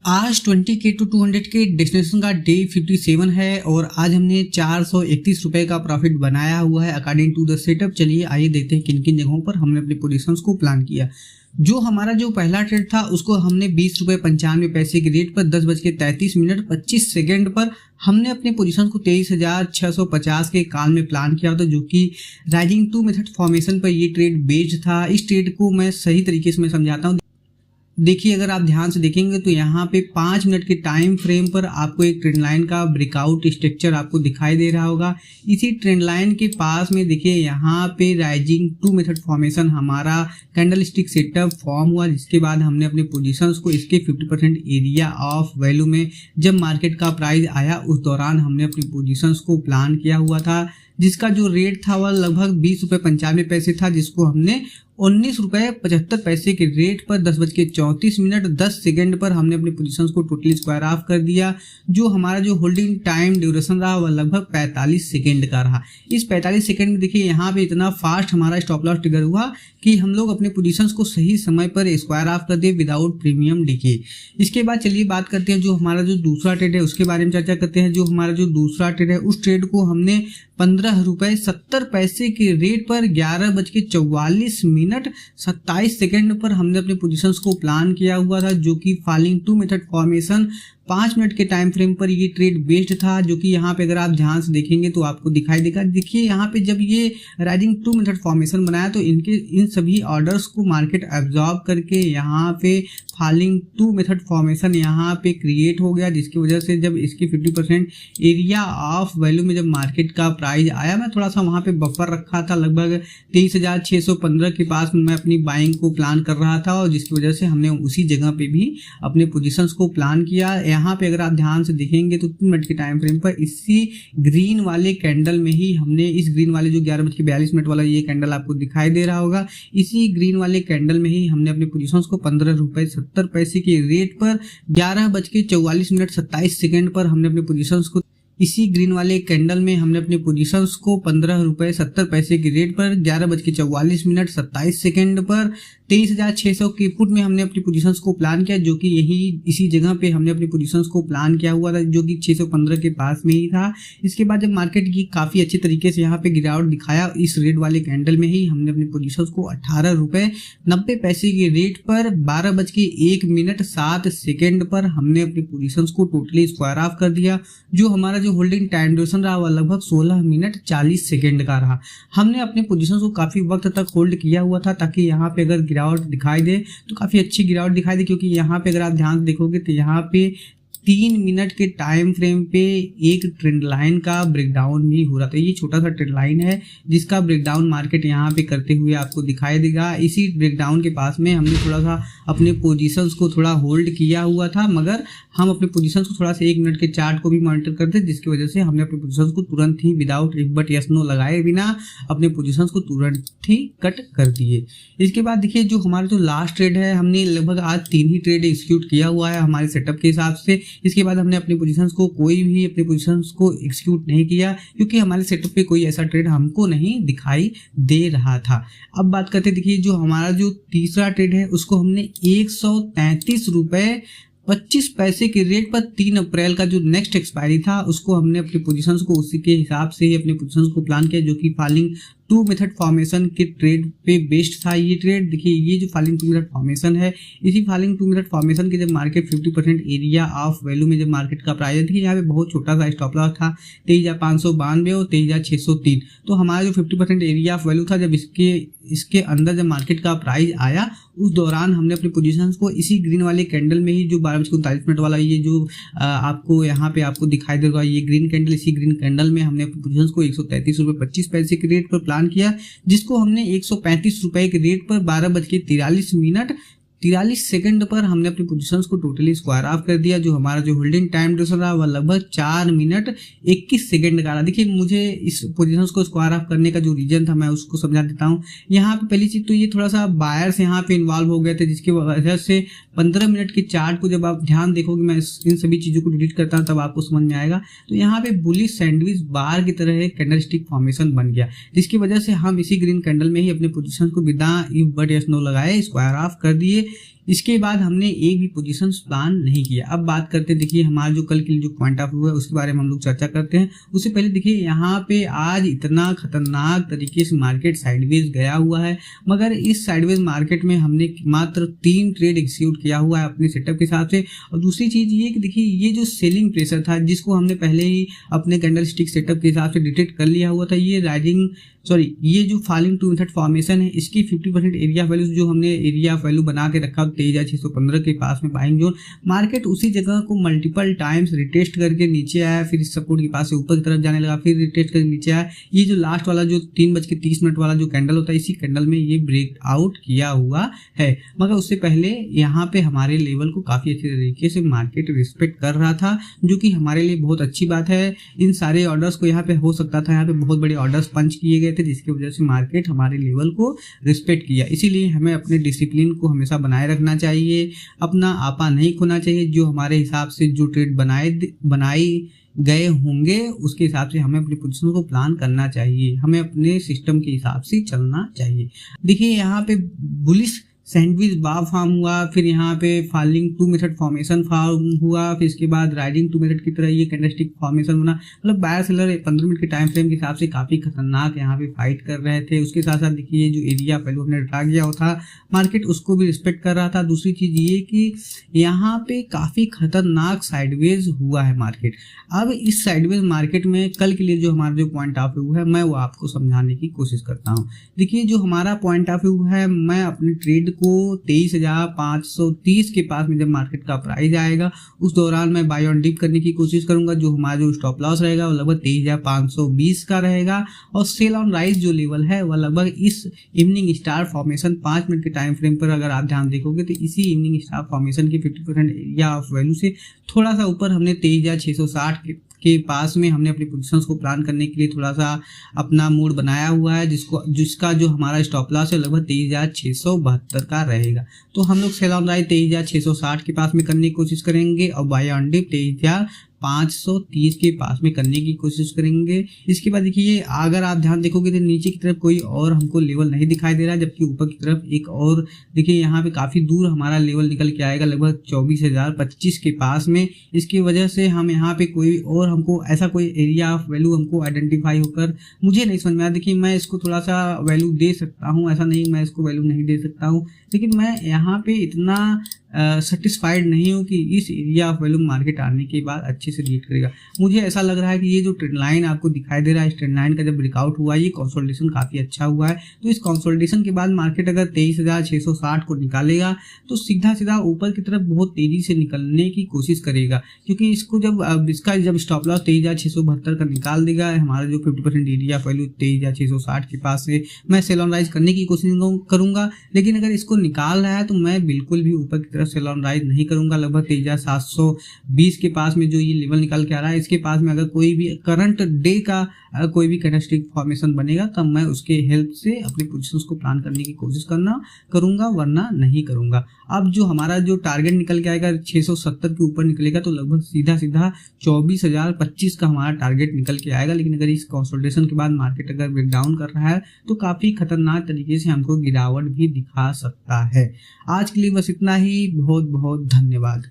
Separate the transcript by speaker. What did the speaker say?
Speaker 1: आज 20K to 200K destination का day 57 है और आज हमने 431 रुपए का प्रॉफिट बनाया हुआ है अकॉर्डिंग टू द सेटअप। चलिए आइए देखते हैं किन किन जगहों पर हमने अपने पोजीशंस को प्लान किया। जो हमारा जो पहला ट्रेड था उसको हमने 20 रुपये 95 पैसे के रेट पर 10:33 25 सेकेंड पर हमने अपने पोजीशन को 23,650 के काल में प्लान किया था, जो कि राइजिंग 2 मेथड फॉर्मेशन पर ये ट्रेड बेस्ड था। इस ट्रेड को मैं सही तरीके से मैं समझाता हूँ। देखिए, अगर आप ध्यान से देखेंगे तो यहाँ पे 5 मिनट के टाइम फ्रेम पर आपको एक ट्रेंड लाइन का ब्रेकआउट स्ट्रक्चर आपको दिखाई दे रहा होगा। इसी ट्रेंड लाइन के पास में देखिए यहाँ पे राइजिंग 2 मेथड फॉर्मेशन हमारा कैंडल स्टिक सेटअप फॉर्म हुआ, जिसके बाद हमने अपने पोजीशंस को इसके 50% एरिया ऑफ वैल्यू में जब मार्केट का प्राइस आया उस दौरान हमने अपनी पोजीशंस को प्लान किया हुआ था, जिसका जो रेट था वह लगभग 20 रुपये 95 पैसे था, जिसको हमने 19 रुपये 75 पैसे के रेट पर 10:34 10 सेकेंड पर हमने अपनी पोजीशंस को टोटली स्क्वायर ऑफ कर दिया। जो हमारा जो होल्डिंग टाइम ड्यूरेशन रहा वह लगभग 45 सेकेंड का रहा। इस 45 सेकेंड में देखिए यहाँ पे इतना फास्ट हमारा स्टॉप लॉस ट्रिगर हुआ कि हम लोग अपने पोजीशंस को सही समय पर स्क्वायर ऑफ कर दिए विदाउट प्रीमियम डीके। इसके बाद चलिए बात करते हैं जो हमारा जो दूसरा ट्रेड है उसके बारे में चर्चा करते हैं। जो हमारा जो दूसरा ट्रेड है उस ट्रेड को हमने 15 रुपये 70 पैसे के रेट पर 11:44 27 सेकेंड पर हमने अपने पोजीशंस को प्लान किया हुआ था, जो कि फॉलिंग 2 मेथड फॉर्मेशन 5 मिनट के टाइम फ्रेम पर ये ट्रेड बेस्ड था। जो कि यहाँ पे अगर आप ध्यान से देखेंगे तो आपको दिखाई देगा। देखिए यहाँ पे जब ये राइजिंग 2 मेथड फॉर्मेशन बनाया तो इन सभी ऑर्डर्स को मार्केट एब्जॉर्ब करके यहाँ पे फॉलिंग 2 मेथड फॉर्मेशन यहाँ पे क्रिएट हो गया, जिसकी वजह से जब इसकी 50% एरिया ऑफ वैल्यू में जब मार्केट का प्राइस आया, मैं थोड़ा सा वहाँ पे बफर रखा था, लगभग 23,615 के पास मैं अपनी बाइंग को प्लान कर रहा था, और जिसकी वजह से हमने उसी जगह पे भी अपने पोजीशंस को प्लान किया। यहाँ पे अगर आप ध्यान से देखेंगे तो 3 मिनट के टाइम फ्रेम पर इसी ग्रीन वाले कैंडल में ही हमने इस ग्रीन वाले जो 11:42 वाला ये कैंडल आपको दिखाई दे रहा होगा, इसी ग्रीन वाले कैंडल में ही हमने अपने पोजीशंस को 15 रुपये 70 पैसे के रेट पर 11:44 27 सेकेंड पर हमने अपने पोजीशंस को इसी ग्रीन वाले कैंडल में हमने अपने पोजीशंस को 15 रुपये 70 पैसे के रेट पर 11:44 27 सेकेंड पर 23,600 के पुट में हमने अपनी पोजीशंस को प्लान किया, जो कि यही इसी जगह पे हमने अपनी पोजीशंस को प्लान किया हुआ था, जो कि 615 के पास में ही था। इसके बाद जब मार्केट की काफ़ी अच्छी तरीके से यहाँ पे गिरावट दिखाया, इस रेड वाले कैंडल में ही हमने अपनी पोजीशंस को 18 रुपये 90 पैसे के रेट पर 12:01 7 सेकेंड पर हमने अपनी पोजीशंस को टोटली स्क्वायर ऑफ कर दिया। जो हमारा जो होल्डिंग टाइम ड्यूरेशन रहा वह लगभग 16 मिनट 40 सेकेंड का रहा। हमने अपने पोजीशंस को काफ़ी वक्त तक होल्ड किया हुआ था, ताकि यहाँ पे अगर गिरावट दिखाई दे तो काफ़ी अच्छी गिरावट दिखाई दे, क्योंकि यहाँ पे अगर आप ध्यान से देखोगे तो यहाँ पे 3 मिनट के टाइम फ्रेम पे एक ट्रेंड लाइन का ब्रेकडाउन भी हो रहा था। ये छोटा सा ट्रेंड लाइन है जिसका ब्रेकडाउन मार्केट यहाँ पे करते हुए आपको दिखाई देगा। इसी ब्रेकडाउन के पास में हमने थोड़ा सा अपने पोजीशंस को थोड़ा होल्ड किया हुआ था, मगर हम अपने पोजीशंस को थोड़ा सा 1 मिनट के चार्ट को भी मॉनिटर करते, जिसकी वजह से हमने अपने पोजीशंस को तुरंत ही विदाउट एक बट यस नो लगाए बिना अपने पोजीशंस को तुरंत ही कट कर दिए। इसके बाद देखिए जो हमारा जो लास्ट ट्रेड है, हमने लगभग आज 3 ही ट्रेड एग्जीक्यूट किया हुआ है हमारे सेटअप के हिसाब से। इसके बाद हमने अपने पोजीशंस को कोई भी अपने पोजीशंस को एग्जीक्यूट नहीं किया, क्योंकि हमारे सेटअप पे कोई ऐसा ट्रेड हमको नहीं दिखाई दे रहा था। अब बात करते देखिए जो हमारा जो तीसरा ट्रेड है उसको हमने 133 रुपये 25 पैसे के रेट पर 3 अप्रैल का जो नेक्स्ट एक्सपायरी था उसको हमने अपने पोजीशंस को उसी के हिसाब से ही अपने पोजीशंस को प्लान किया, जो कि फॉलिंग 2 मेथड फॉर्मेशन के ट्रेड पे बेस्ड था। ये ट्रेड देखिए, ये जो फॉलिंग 2 मेथड फॉर्मेशन है, इसी फॉलिंग 2 मेथड फॉर्मेशन के जब मार्केट 50% एरिया ऑफ वैल्यू में जब मार्केट का प्राइस देखिए यहाँ पे बहुत छोटा सा स्टॉप लॉस था 23,592 और 23,603। तो हमारा जो 50% एरिया ऑफ वैल्यू था, जब इसके अंदर जब मार्केट का प्राइस आया उस दौरान हमने अपने पोजीशंस को इसी ग्रीन वाले कैंडल में ही जो 12:39 वाला ये जो आपको यहाँ पे आपको दिखाई दे रहा है ये ग्रीन कैंडल, इसी ग्रीन कैंडल में हमने अपने पोजीशंस को 133 रुपये 25 पैसे के रेट पर प्लान किया, जिसको हमने 135 रुपये के रेट पर 12:43 सेकंड पर हमने अपनी पोजीशंस को टोटली स्क्वायर ऑफ कर दिया। जो हमारा जो होल्डिंग टाइम ड्यूरेशन रहा वह लगभग 4 मिनट 21 सेकंड का रहा। देखिए मुझे इस पोजीशंस को स्क्वायर ऑफ करने का जो रीजन था मैं उसको समझा देता हूँ। यहाँ पे पहली चीज तो ये थोड़ा सा बायर्स यहाँ पे इन्वॉल्व हो गए थे, जिसकी वजह से 15 मिनट के चार्ट को जब आप ध्यान देखोगे, मैं इन सभी चीजों को डिलीट करता हूँ तब आपको समझ में आएगा। तो यहाँ पे बुलिश सैंडविच बार की तरह एक कैंडल स्टिक फॉर्मेशन बन गया, जिसकी वजह से हम इसी ग्रीन कैंडल में ही अपने पोजीशन को बिना इफ बट यस नो लगाए स्क्वायर ऑफ कर दिए। इसके बाद हमने एक भी पोजीशन प्लान नहीं किया। अब बात करते हैं, देखिए हमारा जो कल के लिए जो पॉइंट ऑफ व्यू है उसके बारे में हम लोग चर्चा करते हैं। उससे पहले देखिए यहाँ पे आज इतना खतरनाक तरीके से मार्केट साइडवेज गया हुआ है, मगर इस साइडवेज मार्केट में हमने मात्र 3 ट्रेड एग्जीक्यूट किया हुआ है अपने सेटअप के हिसाब से। और दूसरी चीज ये कि देखिए ये जो सेलिंग प्रेशर था जिसको हमने पहले ही अपने कैंडल स्टिक सेटअप के हिसाब से डिटेक्ट कर लिया हुआ था, ये जो फॉलिंग टू मेथड फॉर्मेशन है इसकी 50% एरिया वैल्यू जो हमने एरिया वैल्यू बना के रखा 23,615 के पास में बाइंग जोन, मार्केट उसी जगह को मल्टीपल टाइम्स रिटेस्ट करके नीचे आया, फिर इस सपोर्ट के पास से ऊपर की तरफ जाने लगा, फिर रिटेस्ट करके नीचे आया। ये जो लास्ट वाला जो 3:30 वाला जो कैंडल होता है, इसी कैंडल में ये ब्रेक आउट किया हुआ है। मगर उससे पहले यहाँ पे हमारे लेवल को काफी अच्छे तरीके से मार्केट रिस्पेक्ट कर रहा था, जो कि हमारे लिए बहुत अच्छी बात है। इन सारे ऑर्डर्स को यहाँ पे हो सकता था यहाँ पे बहुत बड़े ऑर्डर्स पंच किए गए थे, जिसकी वजह से मार्केट हमारे लेवल को रिस्पेक्ट किया। इसीलिए हमें अपने डिसिप्लिन को हमेशा बनाए रखना चाहिए, अपना आपा नहीं खोना चाहिए। जो हमारे हिसाब से जो ट्रेड बनाई गए होंगे उसके हिसाब से हमें अपनी पोजीशन को प्लान करना चाहिए, हमें अपने सिस्टम के हिसाब से चलना चाहिए। देखिए यहाँ पे बुलिश सैंडविच बार फॉर्म हुआ, फिर यहाँ पे falling to method formation form हुआ, फिर इसके बाद राइजिंग टू मेथड की तरह ये कैंडलस्टिक फॉर्मेशन बना। मतलब बायर सेलर 15 मिनट के टाइम फ्रेम के हिसाब से काफी खतरनाक यहाँ पे फाइट कर रहे थे। उसके साथ साथ देखिए जो एरिया वैल्यू हमने रखा गया था मार्केट उसको भी रिस्पेक्ट कर रहा था। दूसरी चीज ये कि यहाँ पे काफी खतरनाक साइडवेज हुआ है मार्केट। अब इस साइडवेज मार्केट में कल के लिए जो हमारा जो पॉइंट ऑफ व्यू है मैं वो आपको समझाने की कोशिश करता हूँ। देखिए जो हमारा पॉइंट ऑफ व्यू है, मैं अपने ट्रेड को 23,530 के पास में जब मार्केट का प्राइस आएगा उस दौरान मैं बाय ऑन डिप करने की कोशिश करूंगा। जो हमारा जो स्टॉप लॉस रहेगा वो लगभग 23,520 का रहेगा, और सेल ऑन राइज जो लेवल है वह लगभग इस इवनिंग स्टार फॉर्मेशन 5 मिनट के टाइम फ्रेम पर अगर आप ध्यान देखोगे तो इसी इवनिंग स्टार फॉर्मेशन की 50% एरिया ऑफ वैल्यू से थोड़ा सा ऊपर हमने 23,660 के पास में हमने अपनी पोजीशंस को प्लान करने के लिए थोड़ा सा अपना मूड बनाया हुआ है, जिसका जो हमारा स्टॉप लॉस है लगभग 23,672 का रहेगा। तो हम लोग सेल ऑन राइज 23,660 के पास में करने की कोशिश करेंगे और बाय ऑन डिप 23,530 के पास में करने की कोशिश करेंगे। इसके बाद देखिए अगर आप ध्यान देखोगे तो नीचे की तरफ कोई और हमको लेवल नहीं दिखाई दे रहा है, जबकि ऊपर की तरफ एक और देखिए यहाँ पे काफी दूर हमारा लेवल निकल के आएगा लगभग 24,025 के पास में। इसकी वजह से हम यहाँ पे कोई और हमको ऐसा कोई एरिया ऑफ वैल्यू हमको आइडेंटिफाई होकर मुझे नहीं समझ में आया। देखिए मैं इसको थोड़ा सा वैल्यू दे सकता हूँ, ऐसा नहीं मैं इसको वैल्यू नहीं दे सकता हूँ, लेकिन मैं यहाँ पे इतना सेटिस्फाइड नहीं हूँ कि इस एरिया ऑफ वैल्यू मार्केट आने के बाद अच्छे से रीड करेगा। मुझे ऐसा लग रहा है कि ये जो ट्रेंड लाइन आपको दिखाई दे रहा है, इस ट्रेंड लाइन का जब ब्रेकआउट हुआ ये कंसोलिडेशन काफी अच्छा हुआ है। तो इस कंसोलिडेशन के बाद मार्केट अगर 23,660 को निकालेगा तो सीधा सीधा ऊपर की तरफ बहुत तेजी से निकलने की कोशिश करेगा, क्योंकि इसको जब स्टॉप लॉस 23,672 का निकाल देगा, हमारा जो 50% एरिया ऑफ वैल्यू 23,660 के पास से मैं सेल ऑन राइज करने की कोशिश करूंगा। लेकिन अगर इसको निकाल रहा है तो मैं बिल्कुल भी ऊपर की सेल ऑन राइज नहीं करूंगा। लगभग 23,720 के पास में जो ये लेवल निकल के आ रहा है, इसके पास में अगर कोई भी करंट डे का कोई भी कैंडलस्टिक फॉर्मेशन बनेगा तब मैं उसके हेल्प से अपनी पोजीशंस को प्लान करने की कोशिश करूंगा, वरना नहीं करूंगा। अब जो हमारा जो टारगेट निकल के आएगा 670 के ऊपर निकलेगा तो लगभग सीधा 24,025 का हमारा टारगेट निकल के आएगा। लेकिन अगर इस कंसोलिडेशन के बाद मार्केट अगर ब्रेकडाउन कर रहा है तो काफी खतरनाक तरीके से हमको गिरावट भी दिखा सकता है। आज के लिए बस इतना ही। बहुत बहुत धन्यवाद।